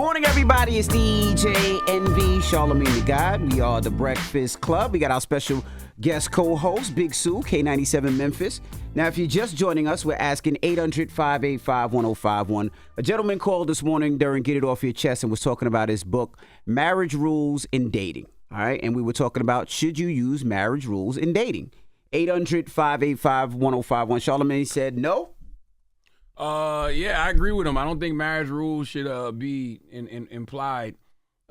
Morning, everybody. It's DJ NV, Charlamagne the God. We are the Breakfast Club. We got our special guest co-host, Big Sue, K97 Memphis. Now, if you're just joining us, we're asking 800-585-1051. A gentleman called this morning during Get It Off Your Chest and was talking about his book, Marriage Rules in Dating. All right, and we were talking about, should you use marriage rules in dating? 800-585-1051. Charlamagne said no. Yeah, I agree with him. I don't think marriage rules should be implied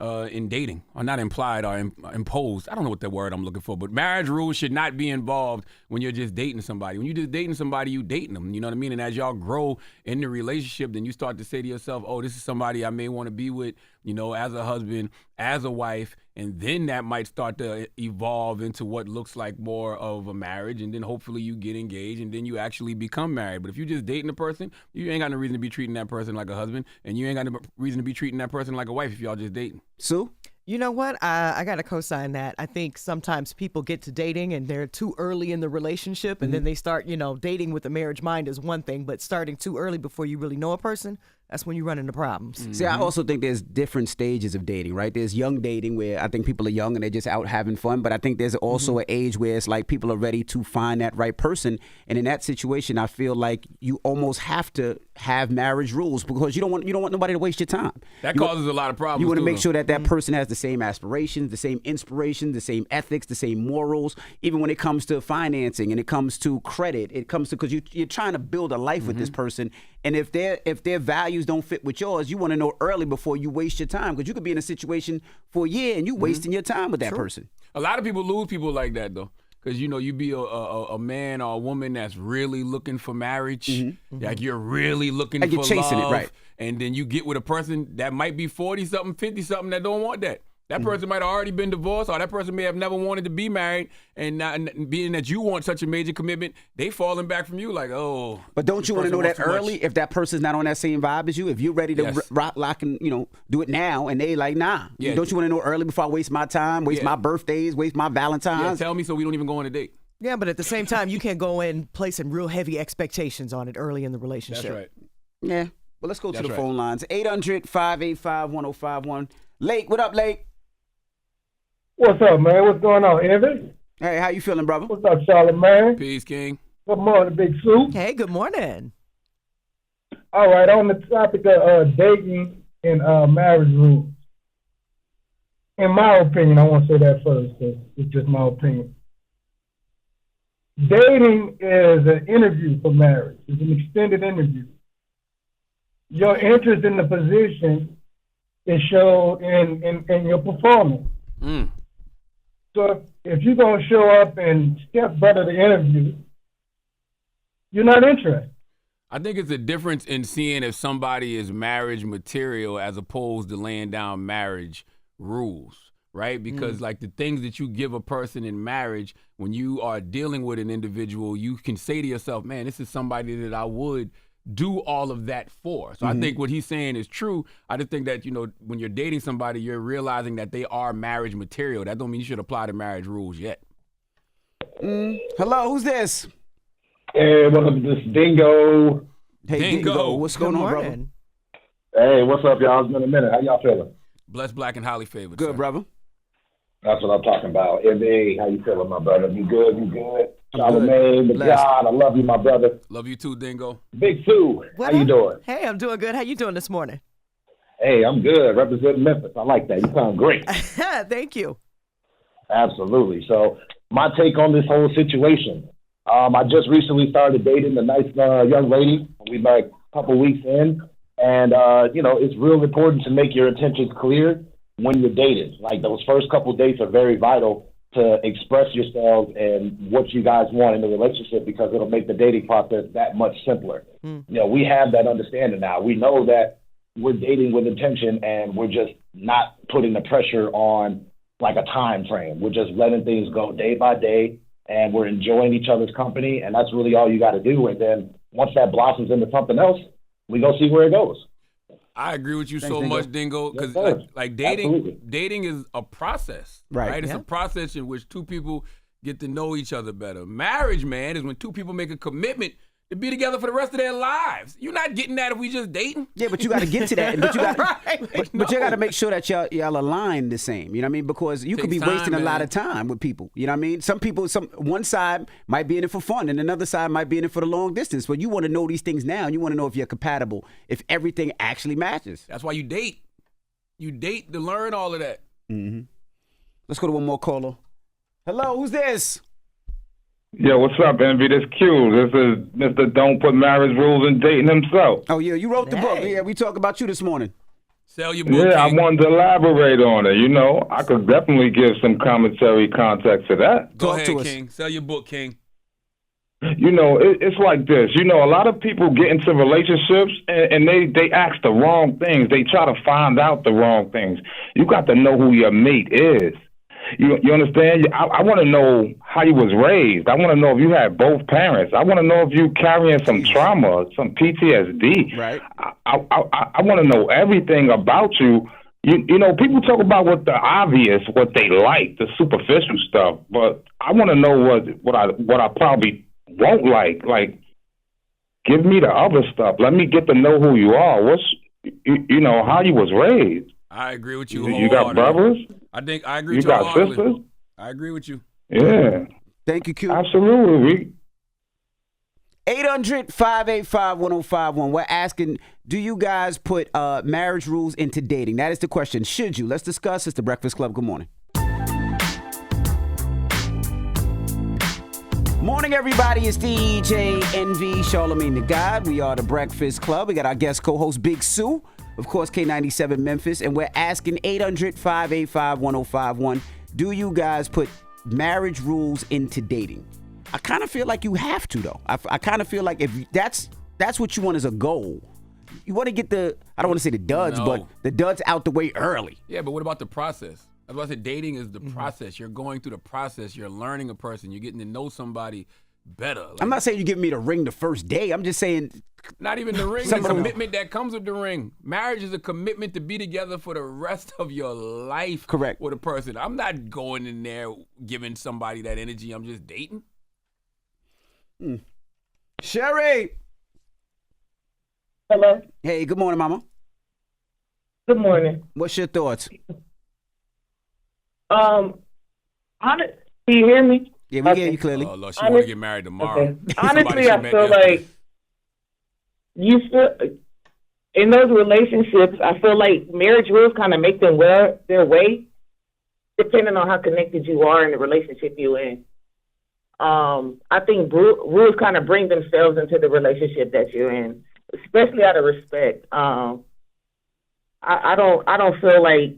in dating, or not implied or imposed. I don't know what the word I'm looking for, but marriage rules should not be involved when you're just dating somebody. When you're just dating somebody, you dating them. You know what I mean? And as y'all grow in the relationship, then you start to say to yourself, "Oh, this is somebody I may want to be with." You know, as a husband, as a wife. And then that might start to evolve into what looks like more of a marriage. And then hopefully you get engaged and then you actually become married. But if you're just dating a person, you ain't got no reason to be treating that person like a husband. And you ain't got no reason to be treating that person like a wife if y'all just dating. Sue? You know what? I got to co-sign that. I think sometimes people get to dating and they're too early in the relationship. And then they start, dating with a marriage mind is one thing. But starting too early before you really know a person, that's when you run into problems. See, I also think there's different stages of dating, right? There's young dating where I think people are young and they're just out having fun. But I think there's also an age where it's like people are ready to find that right person. And in that situation, I feel like you almost have to have marriage rules because you don't want nobody to waste your time. That causes a lot of problems. You want to make sure that that person has the same aspirations, the same inspiration, the same ethics, the same morals, even when it comes to financing and it comes to credit, it comes to, because you're trying to build a life with this person. And if their values don't fit with yours, you want to know early before you waste your time, because you could be in a situation for a year and you wasting your time with that person. A lot of people lose people like that though. Because, you be a man or a woman that's really looking for marriage. Like you're really looking like for you're chasing love. It, right. And then you get with a person that might be 40-something, 50-something that don't want that. That person might have already been divorced, or that person may have never wanted to be married. And being that you want such a major commitment, they falling back from you like, oh. But don't you want to know that early if that person's not on that same vibe as you? If you're ready to rock, lock, and do it now, and they like, nah. Yeah. Don't you want to know early before I waste my time, waste my birthdays, waste my Valentine's? Yeah, tell me so we don't even go on a date. Yeah, but at the same time, you can't go in placing real heavy expectations on it early in the relationship. That's right. Yeah. Well, let's go to the phone lines. 800-585-1051. Lake, what up, Lake? What's up, man? What's going on, Envy? Hey, how you feeling, brother? What's up, Charlamagne? Peace, King. Good morning, Big Sue. Hey, good morning. All right, on the topic of dating and marriage rules. In my opinion, I want to say that first, because it's just my opinion. Dating is an interview for marriage. It's an extended interview. Your interest in the position is shown in your performance. So if you're going to show up and step butter the interview, you're not interested. I think it's a difference in seeing if somebody is marriage material as opposed to laying down marriage rules, right? Because like the things that you give a person in marriage, when you are dealing with an individual, you can say to yourself, man, this is somebody that I would do all of that for. So I think what he's saying is true. I just think that, when you're dating somebody, you're realizing that they are marriage material. That don't mean you should apply the marriage rules yet. Hello, who's this? Hey, what's up, this Dingo? Hey, Dingo. What's going on, brother? Hey, what's up, y'all? It's been a minute. How y'all feeling? Blessed, black, and highly favored. Good, sir. brother. That's what I'm talking about. Hey, how you feeling, my brother? You good? You good? Charlamagne, the God, I love you, my brother. Love you too, Dingo. Big Sue, how you doing? Hey, I'm doing good. How you doing this morning? Hey, I'm good. Representing Memphis. I like that. You sound great. Thank you. Absolutely. So my take on this whole situation, I just recently started dating a nice young lady. We're like a couple weeks in. And, it's real important to make your intentions clear when you're dating. Like those first couple dates are very vital to express yourselves and what you guys want in the relationship, because it'll make the dating process that much simpler. We have that understanding now. We know that we're dating with intention, and we're just not putting the pressure on like a time frame. We're just letting things go day by day, and we're enjoying each other's company, and that's really all you got to do. And then once that blossoms into something else, we go see where it goes. I agree with you so much, Dingo, because like dating is a process, right? It's a process in which two people get to know each other better. Marriage, man, is when two people make a commitment to be together for the rest of their lives. You're not getting that if we just dating. Yeah, but you got to get to that. But you got Right. but you got to make sure that y'all align the same. You know what I mean? Because you could be Takes time, wasting a lot man. of time with people. You know what I mean? Some people, one side might be in it for fun, and another side might be in it for the long distance. But you want to know these things now, and you want to know if you're compatible, if everything actually matches. That's why you date. You date to learn all of that. Mm-hmm. Let's go to one more caller. Hello, who's this? Yo, what's up, Envy? This Q. This is Mr. Don't Put Marriage Rules in Dating himself. Oh, yeah, you wrote the book. Hey. Yeah, we talk about you this morning. Sell your book. Yeah, I King. wanted to elaborate on it. You know, I could definitely give some commentary context to that. Go Talk ahead, to us. King. Sell your book, King. You know, it's like this. You know, a lot of people get into relationships and they ask the wrong things. They try to find out the wrong things. You got to know who your mate is. You understand? I want to know how you was raised. I want to know if you had both parents. I want to know if you carrying some trauma, some PTSD. Right. I want to know everything about you. You know, people talk about what the obvious, what they like, the superficial stuff, but I want to know what I probably won't like. Like, give me the other stuff. Let me get to know who you are. You know, how you was raised. I agree with you. You got brothers? I think I agree You with you. got wholeheartedly. sisters? I agree with you. Yeah, Thank you, Q. absolutely. 800-585-1051. We're asking, do you guys put marriage rules into dating? That is the question. Should you? Let's discuss. It's the Breakfast Club. Good morning. Morning, everybody. It's DJ NV, Charlamagne the God. We are the Breakfast Club. We got our guest co-host, Big Sue. Of course, K97 Memphis. And we're asking 800-585-1051. Do you guys put marriage rules into dating? I kind of feel like you have to, though. I kind of feel like if that's what you want as a goal. You want to get I don't want to say the duds, No. but the duds out the way early. Yeah, but what about the process? That's why I said dating is the process. You're going through the process. You're learning a person. You're getting to know somebody better. Like, I'm not saying you give me the ring the first day. I'm just saying not even the ring, the Some of them- commitment that comes with the ring. Marriage is a commitment to be together for the rest of your life. Correct. With a person. I'm not going in there giving somebody that energy. I'm just dating. Sherry. Hello. Hey, good morning, mama. Good morning. What's your thoughts? Do you hear me? Yeah, we Okay. hear you clearly. Oh, Lord, she want to get married tomorrow. Okay. Somebody Honestly, she I met feel yesterday. like you feel in those relationships. I feel like marriage rules kind of make them wear their way, depending on how connected you are in the relationship you're in. I think rules kind of bring themselves into the relationship that you're in, especially out of respect. I don't feel like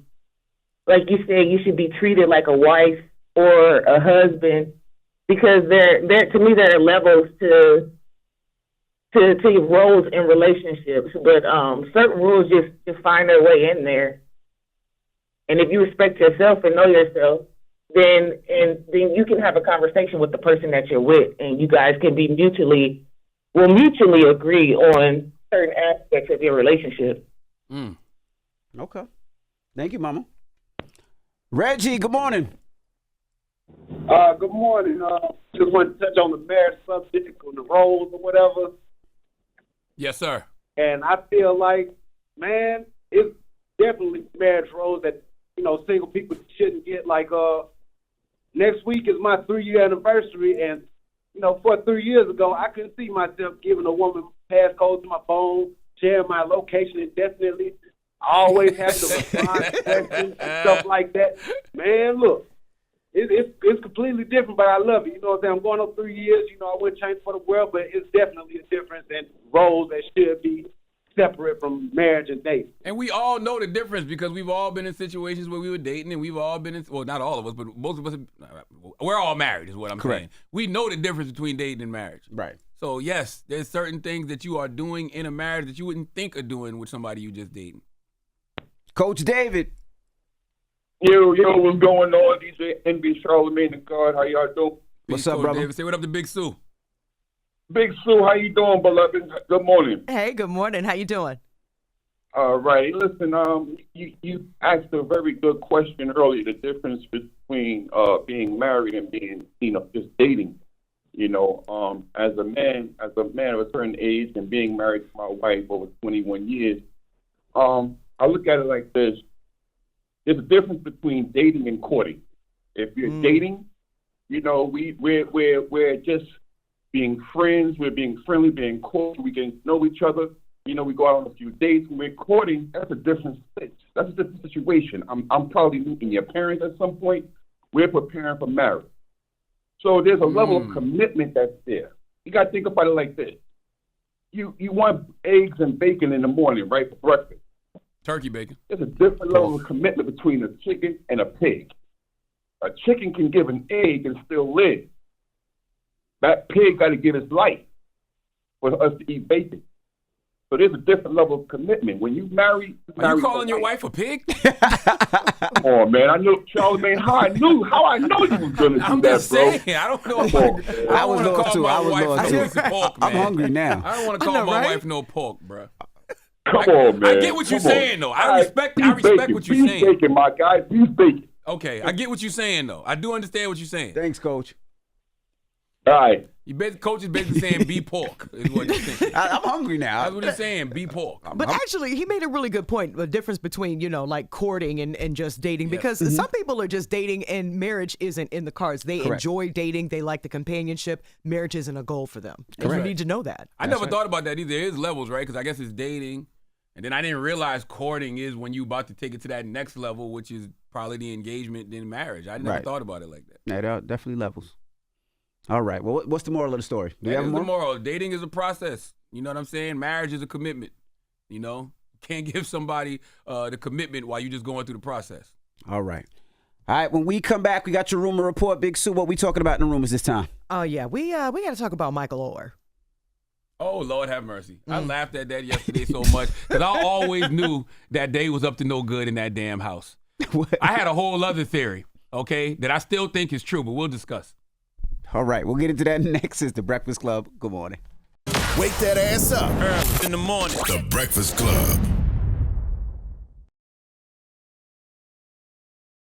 you said, you should be treated like a wife or a husband, because there to me there are levels to roles in relationships, but certain rules just find their way in there. And if you respect yourself and know yourself, then you can have a conversation with the person that you're with, and you guys can be mutually agree on certain aspects of your relationship. Okay. Thank you, mama. Reggie, good morning. Good morning. Just want to touch on the marriage subject, on the roles or whatever. Yes, sir. And I feel like, man, it's definitely marriage roles that, single people shouldn't get. Like, next week is my 3-year anniversary, and, 3 years ago, I couldn't see myself giving a woman passcodes to my phone, sharing my location indefinitely. I always have to respond to questions and stuff like that. Man, look, it's completely different, but I love it. You know what I'm saying? I'm going on 3 years. I wouldn't change for the world, but it's definitely a difference in roles that should be separate from marriage and dating. And we all know the difference because we've all been in situations where we were dating, and we've all been in, well, not all of us, but most of us, we're all married is what I'm Correct. saying. We know the difference between dating and marriage. Right. So, yes, there's certain things that you are doing in a marriage that you wouldn't think of doing with somebody you just dating. Coach David. Yo, what's going on? DJ NB Charlamagne the God. How y'all doing? What's Peace, up, Coach brother? David. Say what up to Big Sue. Big Sue, how you doing, beloved? Good morning. Hey, good morning. How you doing? All right. Listen, you asked a very good question earlier, the difference between being married and being, just dating. As a man of a certain age and being married to my wife over 21 years, I look at it like this. There's a difference between dating and courting. If you're dating, we're just being friends, we're being friendly, being cool, we can know each other. We go out on a few dates. When we're courting, that's a different situation. I'm probably meeting your parents at some point. We're preparing for marriage. So there's a level of commitment that's there. You got to think about it like this. You want eggs and bacon in the morning, right, for breakfast. Turkey bacon. There's a different level of commitment between a chicken and a pig. A chicken can give an egg and still live. That pig got to give its life for us to eat bacon. So there's a different level of commitment. When you marry... Are you calling your wife a pig? Come on, man. I know, Charlamagne, how I know you was going to do I'm that, just bro. saying. I don't know. I was lost too. I'm hungry now. I don't want to call my wife no pork, bro. Come on, man. I get what you're saying, though. I respect what you're saying. Beef bacon, my guy. Beef bacon. Okay, I get what you're saying, though. I do understand what you're saying. Thanks, Coach. All right. Coach is basically saying be pork is what he's saying. I'm hungry now. That's what he's saying, be pork. But actually, he made a really good point, the difference between, like courting and just dating, because some people are just dating and marriage isn't in the cards. They enjoy dating. They like the companionship. Marriage isn't a goal for them. And you need to know that. I never thought about that either. There is levels, right? Because I guess it's dating. And then I didn't realize courting is when you about to take it to that next level, which is probably the engagement, then marriage. I never thought about it like that. Yeah, there are definitely levels. All right. Well, what's the moral of the story? That is the moral. Dating is a process. You know what I'm saying? Marriage is a commitment. You can't give somebody the commitment while you're just going through the process. All right. All right. When we come back, we got your rumor report. Big Sue, what we talking about in the rumors this time? Oh, yeah. We got to talk about Michael Orr. Oh, Lord have mercy. I laughed at that yesterday so much because I always knew that they was up to no good in that damn house. I had a whole other theory, okay, that I still think is true, but we'll discuss. All right, we'll get into that next. It's The Breakfast Club. Good morning. Wake that ass up. Early in the morning. The Breakfast Club.